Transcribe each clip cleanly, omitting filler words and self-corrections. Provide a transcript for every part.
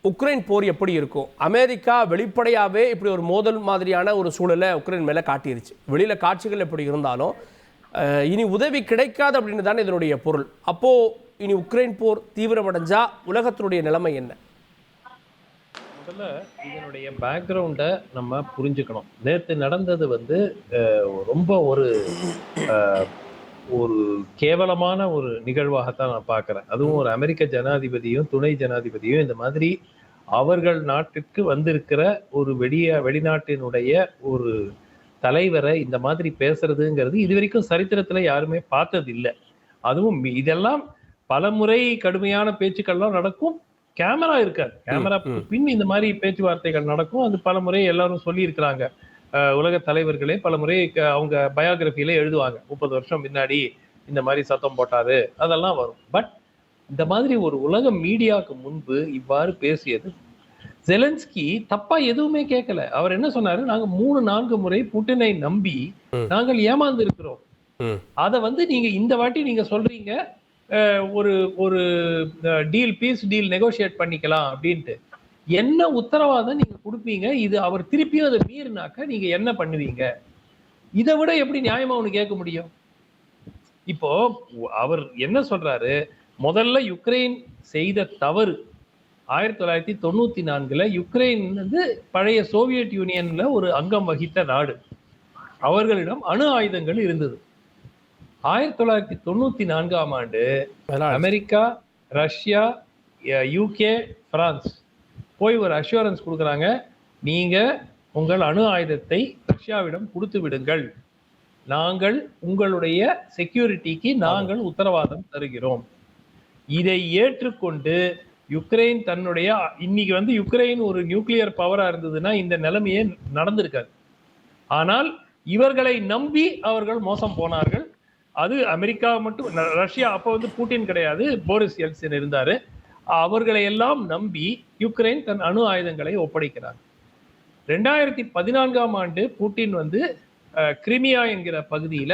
Ukraine போர் எப்படி இருக்கும்? America வெளிப்படையாகவே இப்படி ஒரு மோதல் மாதிரியான ஒரு சூழலை உக்ரைன் மேலே காட்டிருச்சு. வெளியில் காட்சிகள் எப்படி இருந்தாலும் இனி உதவி கிடைக்காது அப்படின்னு தானே இதனுடைய பொருள். அப்போது இனி உக்ரைன் போர் தீவிரமடைஞ்சா உலகத்தினுடைய நிலைமை என்ன? முதல்ல இதனுடைய பேக்ரவுண்டை நம்ம புரிஞ்சுக்கணும். நேற்று நடந்தது ரொம்ப ஒரு ஒரு கேவலமான ஒரு நிகழ்வாகத்தான் நான் பார்க்குறேன். அதுவும் ஒரு அமெரிக்க ஜனாதிபதியும் துணை ஜனாதிபதியும் இந்த மாதிரி அவர்கள் நாட்டிற்கு வந்திருக்கிற ஒரு வெளிநாட்டினுடைய ஒரு தலைவரை இந்த மாதிரி பேசுறதுங்கிறது இதுவரைக்கும் சரித்திரத்துல யாருமே பார்த்தது இல்லை. அதுவும் இதெல்லாம் பல முறை கடுமையான பேச்சுக்கள்லாம் நடக்கும். கேமரா இருக்காது, கேமரா பின் இந்த மாதிரி பேச்சுவார்த்தைகள் நடக்கும். அது பல முறை எல்லாரும் சொல்லி இருக்கிறாங்க. உலக தலைவர்களே பல முறை அவங்க பயோகிராஃபியில எழுதுவாங்க, 30 வருஷம் முன்னாடி இந்த மாதிரி சத்தம் போட்டாரு, அதெல்லாம் வரும். பட் இந்த மாதிரி ஒரு உலக மீடியாவுக்கு முன்பு இவ்வாறு பேசியது ஜெலன்ஸ்கி தப்பா எதுவுமே கேட்கல. அவர் என்ன சொன்னாரு, நாங்க 3-4 முறை புட்டினை நம்பி நாங்கள் ஏமாந்து இருக்கிறோம். அத நீங்க இந்த வாட்டி நீங்க சொல்றீங்க ஒரு ஒரு டீல், பீஸ் டீல் நெகோசியேட் பண்ணிக்கலாம் அப்படின்ட்டு. என்ன உத்தரவாதம் நீங்க கொடுப்பீங்க? இது அவர் திருப்பியும் அதை மீறினாக்க நீங்க என்ன பண்ணுவீங்க? இதை விட எப்படி நியாயமா ஒண்ணு கேட்க முடியும்? இப்போ அவர் என்ன சொல்றாரு, முதல்ல யுக்ரைன் செய்த தவறு 1994 யுக்ரைன் பழைய சோவியத் யூனியன்ல ஒரு அங்கம் வகித்த நாடு. அவர்களிடம் அணு ஆயுதங்கள் இருந்தது. 1994ஆம் ஆண்டு அமெரிக்கா, ரஷ்யா, யூகே, பிரான்ஸ் போய் ஒரு அஷூரன்ஸ் கொடுக்குறாங்க, நீங்க உங்கள் அணு ஆயுதத்தை ரஷ்யாவிடம் கொடுத்து விடுங்கள், நாங்கள் உங்களுடைய செக்யூரிட்டிக்கு நாங்கள் உத்தரவாதம் தருகிறோம். இதை ஏற்றுக்கொண்டு யுக்ரைன் தன்னுடைய இன்னைக்கு யுக்ரைன் ஒரு நியூக்ளியர் பவரா இருந்ததுன்னா இந்த நிலைமையே நடந்திருக்காது. ஆனால் இவர்களை நம்பி அவர்கள் மோசம் போனார்கள். அது அமெரிக்கா மட்டும், ரஷ்யா அப்ப புட்டின் கிடையாது, போரிஸ் எல்சின் இருந்தாரு. அவர்களை எல்லாம் நம்பி யுக்ரைன் தன் அணு ஆயுதங்களை ஒப்படைக்கிறார். 2014ஆம் ஆண்டு புட்டின் கிரிமியா என்கிற பகுதியில,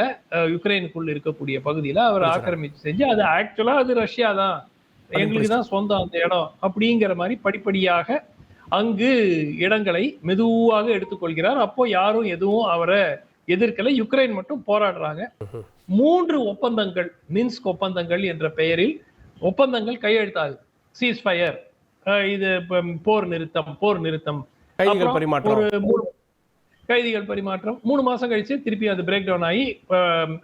யுக்ரைனுக்குள் இருக்கக்கூடிய பகுதியில அவர் ஆக்கிரமிப்பு செஞ்சு, அது ஆக்சுவலா அது ரஷ்யா தான், எங்களுக்கு தான் சொந்தம் அந்த இடம் அப்படிங்கிற மாதிரி படிப்படியாக அங்கு இடங்களை மெதுவாக எடுத்துக்கொள்கிறார். அப்போ யாரும் எதுவும் அவரை எதிர்க்கல, யுக்ரைன் மட்டும் போராடுறாங்க. 3 ஒப்பந்தங்கள், மின்ஸ்க் ஒப்பந்தங்கள் என்ற பெயரில் ஒப்பந்தங்கள் கையெழுத்தாகுது. சீஸ்ஃபயர், இது போர் நிறுத்தம், கைதிகள் பரிமாற்றம். 3 மாசம் கழிச்சு திருப்பி அது பிரேக் டவுன் ஆகி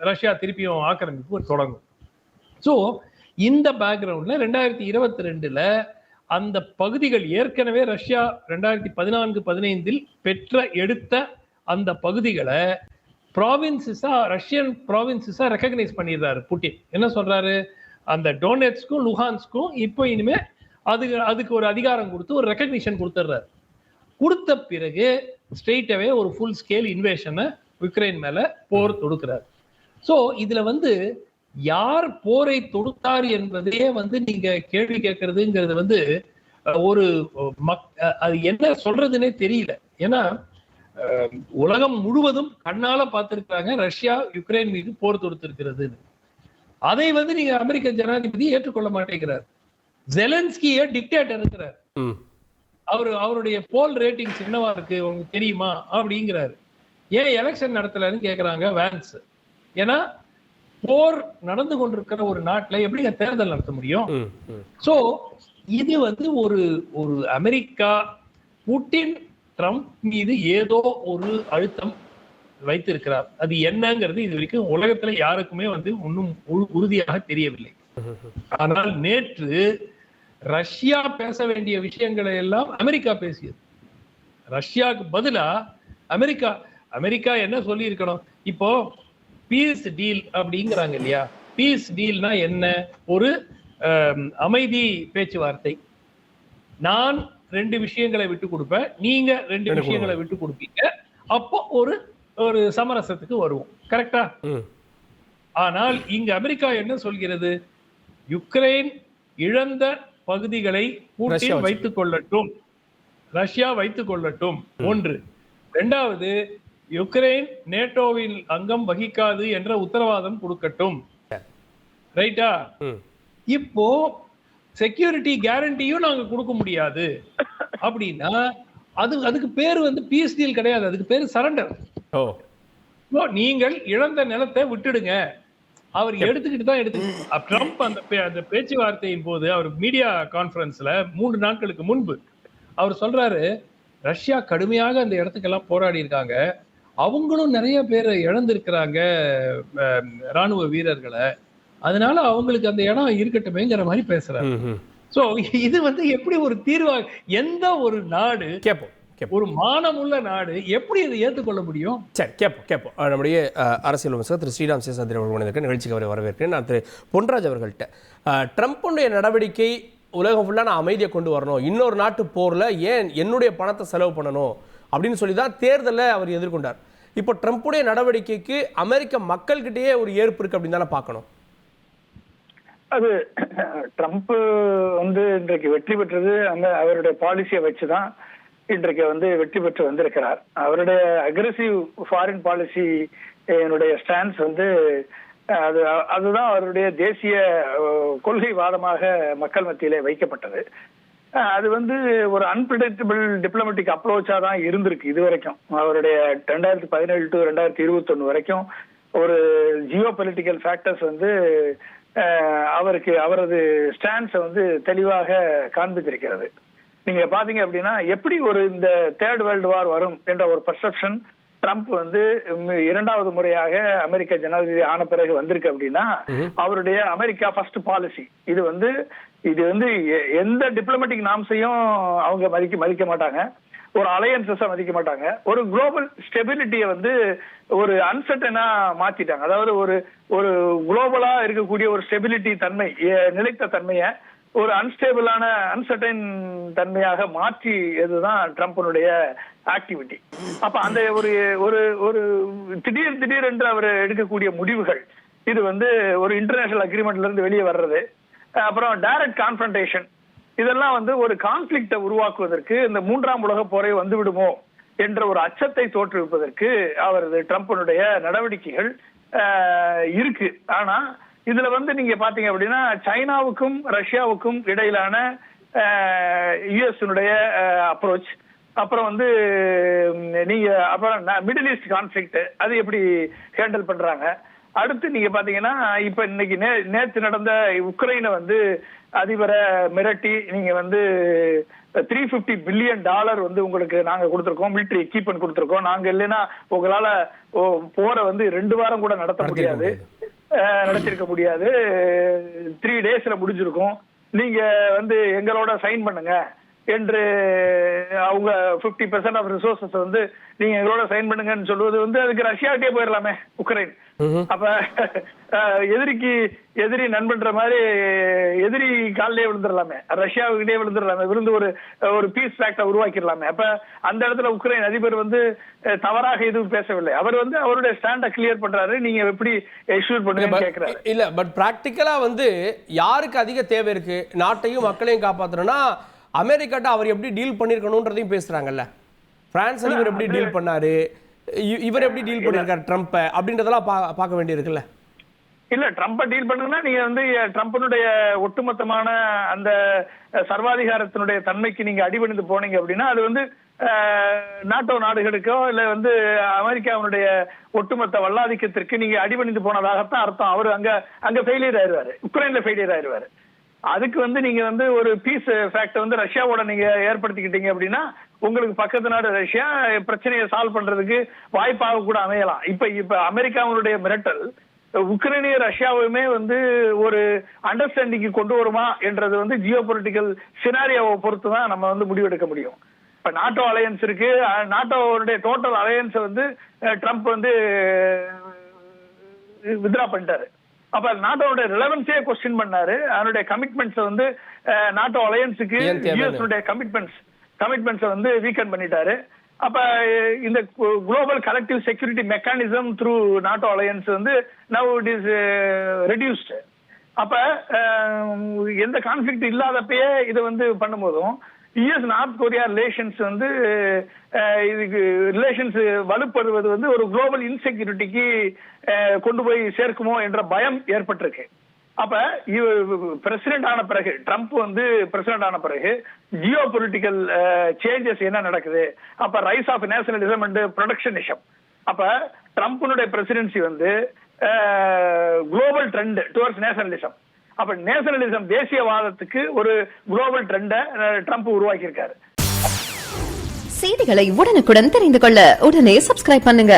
ரஷ்யா திருப்பியும் ஆக்கிரமிப்பு தொடங்கும். சோ இந்த பேக்ரவுண்ட்ல 2022ல அந்த பகுதிகள் ஏற்கனவே ரஷ்யா 2014-15 எடுத்த அந்த பகுதிகளை ப்ராவின்சஸா, ரஷ்யன் ப்ராவின்சஸா ரெகக்னைஸ் பண்ணிடுறாரு புட்டின். என்ன சொல்றாரு, அந்த டோனெட்ஸ்க்கும் லுஹான்ஸ்க்கும் இப்போ இனிமே அதுக்கு ஒரு அதிகாரம் கொடுத்து ஒரு ரெகக்னிஷன் கொடுத்துடுறாரு. கொடுத்த பிறகு ஸ்ட்ரெயிட்டாவே ஒரு ஃபுல் ஸ்கேல் இன்வேஷனை யுக்ரைன் மேல போர் தொடுக்கிறார். சோ இதுல யார் போரை தொடுத்தார் என்பதையே நீங்க கேள்வி கேட்கறதுங்கிறது ஒரு அது என்ன சொல்றதுன்னே தெரியல. ஏன்னா உலகம் முழுவதும் கண்ணால பார்த்திருக்காங்க ரஷ்யா யுக்ரைன் மீது போர் தொடுத்திருக்கிறது. அதை நீங்க அமெரிக்க ஜனாதிபதி ஏற்றுக்கொள்ள மாட்டேங்கிறார். ஜெலன்ஸ்கிய டிக்டேட்டர் இருக்கிறார். அவருடைய போல் ரேட்டிங்ஸ் என்னவா இருக்கு உங்களுக்கு தெரியுமா அப்படிங்கிறாரு. ஏன் எலெக்ஷன் நடத்தலன்னு கேக்குறாங்க வான்ஸ். ஏன்னா போர் நடந்து கொண்டிருக்கிற ஒரு நாட்டுல எப்படிங்க தேர்தல் நடத்த முடியும்? சோ இது ஒரு ஒரு அமெரிக்கா புட்டின் ட்ரம்ப் மீது ஏதோ ஒரு அழுத்தம் வைத்திருக்கிறார். அது என்னங்கிறது இது வரைக்கும் உலகத்துல யாருக்குமே ஒன்னும் உறுதியாக தெரியவில்லை. ஆனால் நேற்று ரஷ்யா பேச வேண்டிய விஷயங்களை எல்லாம் அமெரிக்கா பேசியது. ரஷ்யாவுக்கு பதிலா அமெரிக்கா என்ன சொல்லி இருக்கணும்? இப்போ பீஸ் டீல் அப்படிங்கிறாங்க இல்லையா? பீஸ் டீல்னா என்ன? ஒரு அமைதி பேச்சுவார்த்தை. நான் 2 விஷயங்களை விட்டு கொடுப்பேன், நீங்க 2 விஷயங்களை விட்டு கொடுப்பீங்க, அப்போ ஒரு சமரசத்துக்கு வருவோம். கரெக்டா? ஆனால் இங்க அமெரிக்கா என்ன சொல்கிறது? யுக்ரைன் இழந்த பகுதிகளை புட்டின் வைத்துக் கொள்ளட்டும், ரஷ்யா வைத்துக் கொள்ளட்டும், ஒன்று. 2வது, யுக்ரைன் நேட்டோவில் அங்கம் வகிக்காது என்ற உத்தரவாதம் கொடுக்கட்டும். ரைட்டா? இப்போ செக்யூரிட்டி கேரண்டியும் நாங்க கொடுக்க முடியாது. அப்படின்னா அதுக்கு பேரு வந்து பீஸ் டீல் கிடையாது, அதுக்கு பேரு சரண்டர். நீங்கள் இழந்த நிலத்தை விட்டுடுங்க. அவர் எடுத்துக்கிட்டு தான் ட்ரம்ப் அந்த பேச்சுவார்த்தையின் போது அவர் மீடியா கான்ஃபரன்ஸ்ல 3 நாட்களுக்கு முன்பு அவர் சொல்றாரு, ரஷ்யா கடுமையாக அந்த இடத்துக்கெல்லாம் போராடி இருக்காங்க, அவங்களும் நிறைய பேர் இழந்திருக்கிறாங்க ராணுவ வீரர்களை, அதனால அவங்களுக்கு அந்த இடம் இருக்கட்டுமேங்கிற மாதிரி பேசுறாரு. சோ இது வந்து எப்படி ஒரு தீர்வா, எந்த ஒரு நாடு ஒரு மானமுள்ள நாடு எப்படி இதை ஏற்றுக்கொள்ள முடியும்? சரி, கேட்போம். நம்முடைய அரசியல் விமர்சகர் திரு ஸ்ரீராம் சேஷாத்ரி அவர்கள் நிகழ்ச்சிக்கு அவரை வரவேற்கிறேன். நான் திரு பொன்ராஜ் அவர்கள்ட்ட, ட்ரம்ப்புடைய நடவடிக்கை உலகம் ஃபுல்லாக நான் அமைதியை கொண்டு வரணும், இன்னொரு நாட்டு போரில் ஏன் என்னுடைய பணத்தை செலவு பண்ணணும் அப்படின்னு சொல்லி தான் தேர்தலில் அவர் எதிர்கொண்டார். இப்போ ட்ரம்ப்புடைய நடவடிக்கைக்கு அமெரிக்க மக்கள்கிட்டயே ஒரு ஏற்பு இருக்கு அப்படின்னு தானே பார்க்கணும். அது ட்ரம்ப் வந்து இன்றைக்கு வெற்றி பெற்றது அந்த அவருடைய பாலிசியை வச்சுதான் இன்றைக்கு வந்து வெற்றி பெற்று வந்திருக்கிறார். அவருடைய அக்ரெசிவ் ஃபாரின் பாலிசி ஸ்டான்ஸ் வந்து அதுதான் அவருடைய தேசிய கொள்கைவாதமாக மக்கள் மத்தியிலே வைக்கப்பட்டது. அது வந்து ஒரு அன்பிரடிக்டபிள் டிப்ளமேட்டிக் அப்ரோச்சா தான் இருந்திருக்கு இது வரைக்கும். அவருடைய 2017 to 2021 வரைக்கும் ஒரு ஜியோ பொலிட்டிக்கல் ஃபேக்டர்ஸ் வந்து அவரது ஸ்டான்ஸை வந்து தெளிவாக காண்பித்திருக்கிறது. நீங்க பாத்தீங்க அப்படின்னா எப்படி ஒரு இந்த தேர்ட் வேர்ல்டு வார் வரும் என்ற ஒரு பர்செப்ஷன் ட்ரம்ப் வந்து 2வது முறையாக அமெரிக்க ஜனாதிபதி ஆன பிறகு வந்திருக்கு அப்படின்னா அவருடைய அமெரிக்கா ஃபர்ஸ்ட் பாலிசி இது வந்து எந்த டிப்ளமேட்டிக் நாம்ஸையும் அவங்க மதிக்க மாட்டாங்க, ஒரு அலையன்சஸ மதிக்க மாட்டாங்க, ஒரு குளோபல் ஸ்டெபிலிட்டியை வந்து ஒரு அன்சர்டனா மாத்திட்டாங்க. அதாவது ஒரு குளோபலா இருக்கக்கூடிய ஒரு ஸ்டெபிலிட்டி தன்மை, நிலைத்த தன்மையை ஒரு அன்ஸ்டேபிளான அன்சர்டைன் தன்மையாக மாற்றியதுதான் ட்ரம்பினுடைய ஆக்டிவிட்டி. அப்ப அந்த ஒரு திடீர் என்று அவர் எடுக்கக்கூடிய முடிவுகள் இது வந்து ஒரு இன்டர்நேஷனல் அக்ரிமெண்ட்ல இருந்து வெளியே வர்றது, அப்புறம் டைரக்ட் கான்ஃபரன்டேஷன், இதெல்லாம் வந்து ஒரு கான்ஃபிளிக்டை உருவாக்குவதற்கு இந்த 3ஆம் உலக போரை வந்து விடுமோ என்ற ஒரு அச்சத்தை தோற்றுவிப்பதற்கு அவரது ட்ரம்பினுடைய நடவடிக்கைகள் இருக்கு. ஆனா இதுல வந்து நீங்க பாத்தீங்க அப்படின்னா சைனாவுக்கும் ரஷ்யாவுக்கும் இடையிலான யுஎஸ்னுடைய அப்ரோச், அப்புறம் வந்து நீங்க அப்புறம் மிடில் ஈஸ்ட் கான்ஃபிளிக்ட் அது எப்படி ஹேண்டில் பண்றாங்க. அடுத்து நீங்க பாத்தீங்கன்னா இப்ப இன்னைக்கு நேற்று நடந்த உக்ரைனை வந்து அதிபரை மிரட்டி நீங்க வந்து $350 பில்லியன் வந்து உங்களுக்கு நாங்க கொடுத்திருக்கோம், மிலிட்டரி எக்யூப்மெண்ட் கொடுத்திருக்கோம், நாங்க இல்லைன்னா உங்களால போரை வந்து 2 வாரம் கூட நடத்திருக்க முடியாது, 3 daysல முடிஞ்சிருக்கும், நீங்க வந்து எங்களோட சைன் பண்ணுங்க என்று அவங்க 50% ஆஃப் ரிசோர்சஸ் வந்து நீங்க எங்களோட சைன் பண்ணுங்கன்னு சொல்லுவது வந்து அதுக்கு ரஷ்யாட்டே போயிடலாமே உக்ரைன். அப்ப எதிரி நண்பன்ற மாதிரி எதிரி காலிலே விழுந்துடலாமே, ரஷ்யாவுக்கிட்டே விழுந்துடலாமே, விழுந்து ஒரு பீஸ் ஃபேக்டை உருவாக்கிடலாமே. அப்ப அந்த இடத்துல உக்ரைன் அதிபர் வந்து தவறாக எதுவும் பேசவில்லை, அவர் வந்து அவருடைய ஸ்டாண்டை கிளியர் பண்றாரு, நீங்க எப்படி எக்ஸ்க்யூட் பண்ணுங்க கேட்கிறாரு. இல்ல பட் பிராக்டிக்கலா வந்து யாருக்கு அதிக தேவை இருக்கு, நாட்டையும் மக்களையும் காப்பாற்றணும்னா அமெரிக்காட்ட அவர் எப்படி டீல் பண்ணிருக்கணும்ன்றதையும் பேசுறாங்கல்ல. பிரான்ஸ் அதிபர் எப்படி டீல் பண்ணாரு, இவர் எப்படி டீல் பண்ணிருக்காரு ட்ரம்ப் அப்படின்றதெல்லாம் பார்க்க வேண்டியிருக்குல்ல. இல்ல ட்ரம்ப்பை டீல் பண்ணுங்கன்னா நீங்க வந்து ட்ரம்பினுடைய ஒட்டுமொத்தமான அந்த சர்வாதிகாரத்தினுடைய தன்மைக்கு நீங்க அடிபணிந்து போனீங்க அப்படின்னா அது வந்து நாட்டோ நாடுகளுக்கோ இல்ல வந்து அமெரிக்காவினுடைய ஒட்டுமொத்த வல்லாதிக்கத்திற்கு நீங்க அடிபணிந்து போனதாகத்தான் அர்த்தம். அவர் அங்க ஃபெயிலியர் ஆயிடுவாரு, உக்ரைன்ல ஃபெயிலியர் ஆயிடுவாரு. அதுக்கு வந்து நீங்க வந்து ஒரு பீஸ் ஃபேக்டர் வந்து ரஷ்யாவோட நீங்க ஏற்படுத்திக்கிட்டீங்க அப்படின்னா உங்களுக்கு பக்கத்து நாடு ரஷ்யா பிரச்சனையை சால்வ் பண்றதுக்கு வாய்ப்பாக கூட அமையலாம். இப்ப அமெரிக்காவுடைய மிரட்டல் உக்ரைனிய ரஷ்யாவுமே வந்து ஒரு அண்டர்ஸ்டாண்டிங் கொண்டு வருமா என்றது வந்து ஜியோ பொலிட்டிக்கல் சினாரியோவை பொறுத்து தான் நம்ம வந்து முடிவெடுக்க முடியும். இப்ப நாட்டோ அலையன்ஸ் இருக்கு, நாட்டோவுடைய டோட்டல் அலையன்ஸ் வந்து ட்ரம்ப் வந்து வித்ரா பண்ணிட்டாரு. அப்ப நாட்டோட ரிலவன்ஸே கொஸ்டின் பண்ணாரு, அதனுடைய கமிட்மெண்ட்ஸ் வந்து நாட்டோ அலையன்ஸுக்கு யுஎஸ் கமிட்மெண்ட்ஸ் வந்து வீக்கன் பண்ணிட்டாரு. அப்ப இந்த global collective security mechanism through NATO alliance வந்து நவ் இட் இஸ் ரெடியூஸ்ட். அப்ப எந்த கான்ஃபிளிக்ட் இல்லாதப்பயே இதை வந்து பண்ணும்போதும் யுஎஸ் நார்த் கொரியா ரிலேஷன்ஸ் வந்து இதுக்கு ரிலேஷன்ஸ் வலுப்படுவது வந்து ஒரு குளோபல் இன்செக்யூரிட்டிக்கு கொண்டு போய் சேர்க்குமோ என்ற பயம் ஏற்பட்டிருக்கு. அப்ப பிரசிடென்ட் ஆன பிறகு, ட்ரம்ப் வந்து பிரசிடென்ட் ஆன பிறகு ஜியோ பொலிட்டிக்கல் சேஞ்சஸ் என்ன நடக்குது? அப்ப rise of nationalism and protectionism. அப்ப ட்ரம்ப்னுடைய பிரசிடென்சி வந்து குளோபல் ட்ரெண்ட் டுவர்ட்ஸ் நேஷனலிசம். அப்ப நேஷனலிசம், தேசியவாதத்துக்கு ஒரு குளோபல் ட்ரெண்டை ட்ரம்ப் உருவாக்கி இருக்காரு. செய்திகளை உடனுக்குடன் தெரிந்து கொள்ள உடனே சப்ஸ்கிரைப் பண்ணுங்க.